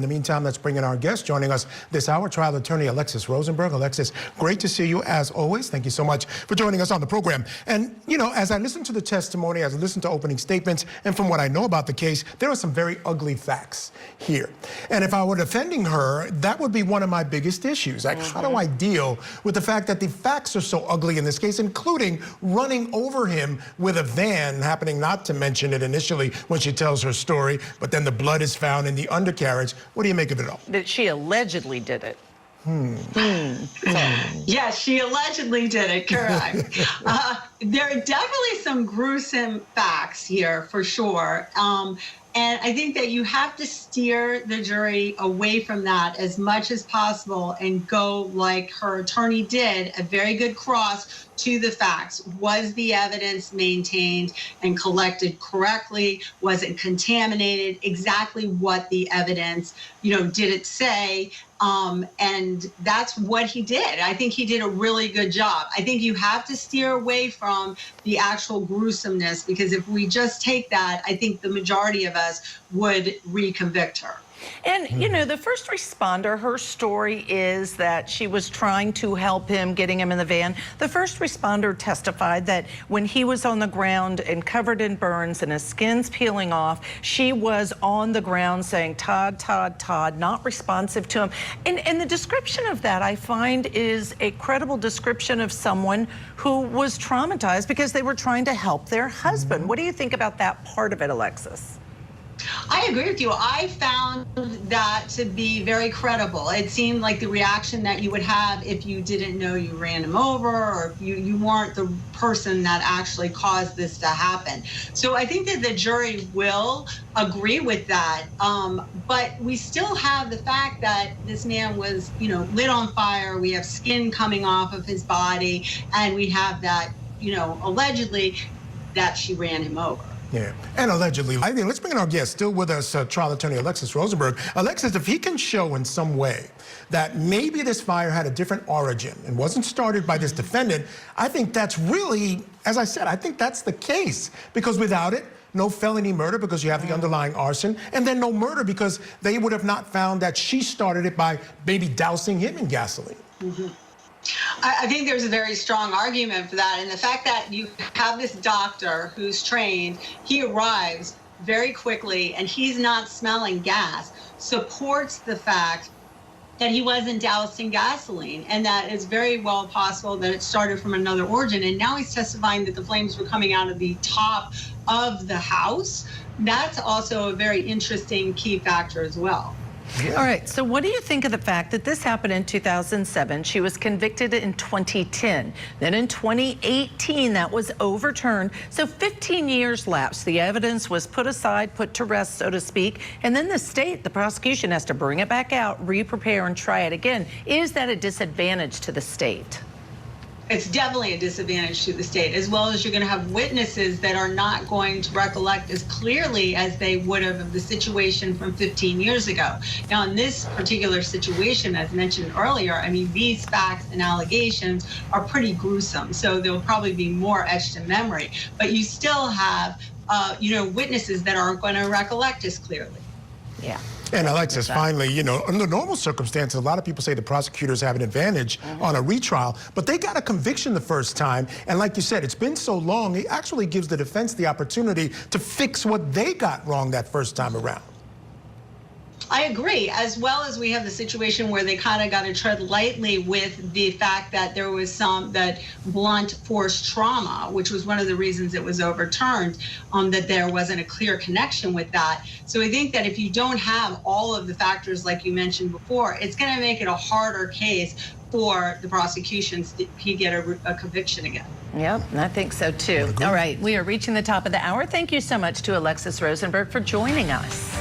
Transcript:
In the meantime, let's bring in our guest joining us this hour, trial attorney Alexis Rosenberg. Alexis, great to see you as always. Thank you so much for joining us on the program. And, you know, as I listened to the testimony, as I listened to opening statements, and from what I know about the case, there are some very ugly facts here. And if I were defending her, that would be one of my biggest issues. Like, how do I deal with the fact that the facts are so ugly in this case, including running over him with a van, happening not to mention it initially when she tells her story, but then the blood is found in the undercarriage. What do you make of it all? That she allegedly did it. Yes, she allegedly did it, correct. There are definitely some gruesome facts here, for sure. And I think that you have to steer the jury away from that as much as possible and go like her attorney did, a very good cross to the facts. Was the evidence maintained and collected correctly? Was it contaminated? Exactly what the evidence, did it say? And that's what he did. I think he did a really good job. I think you have to steer away from the actual gruesomeness, because if we just take that, I think the majority of us would reconvict her. And, the first responder, her story is that she was trying to help him, getting him in the van. The first responder testified that when he was on the ground and covered in burns and his skin's peeling off, she was on the ground saying, "Todd, Todd, Todd," not responsive to him. And the description of that, I find, is a credible description of someone who was traumatized because they were trying to help their husband. What do you think about that part of it, Alexis? I agree with you. I found that to be very credible. It seemed like the reaction that you would have if you didn't know you ran him over, or if you weren't the person that actually caused this to happen. So I think that the jury will agree with that. But we still have the fact that this man was, lit on fire. We have skin coming off of his body, and we have that, allegedly that she ran him over. Yeah, and allegedly. I think let's bring in our guest, still with us, trial attorney Alexis Rosenberg. Alexis, if he can show in some way that maybe this fire had a different origin and wasn't started by this defendant, I think that's really, as I said, I think that's the case. Because without it, no felony murder because you have the underlying arson, and then no murder because they would have not found that she started it by maybe dousing him in gasoline. I think there's a very strong argument for that. And the fact that you have this doctor who's trained, he arrives very quickly and he's not smelling gas, supports the fact that he wasn't doused in gasoline, and that it's very well possible that it started from another origin. And now he's testifying that the flames were coming out of the top of the house. That's also a very interesting key factor as well. Yeah. All right, so what do you think of the fact that this happened in 2007? She was convicted in 2010. Then in 2018, that was overturned. So 15 years lapsed. The evidence was put aside, put to rest, so to speak. And then the prosecution has to bring it back out, re-prepare, and try it again. Is that a disadvantage to the state? It's definitely a disadvantage to the state, as well as you're going to have witnesses that are not going to recollect as clearly as they would have of the situation from 15 years ago. Now, in this particular situation, as mentioned earlier, I mean, these facts and allegations are pretty gruesome, so they'll probably be more etched in memory. But you still have, witnesses that aren't going to recollect as clearly. Yeah. And Alexis, finally, under normal circumstances, a lot of people say the prosecutors have an advantage on a retrial, but they got a conviction the first time. And like you said, it's been so long, it actually gives the defense the opportunity to fix what they got wrong that first time around. I agree, as well as we have the situation where they kind of got to tread lightly with the fact that there was that blunt force trauma, which was one of the reasons it was overturned, that there wasn't a clear connection with that. So I think that if you don't have all of the factors like you mentioned before, it's going to make it a harder case for the prosecutions to get a conviction again. Yep, I think so too. All right, we are reaching the top of the hour. Thank you so much to Alexis Rosenberg for joining us.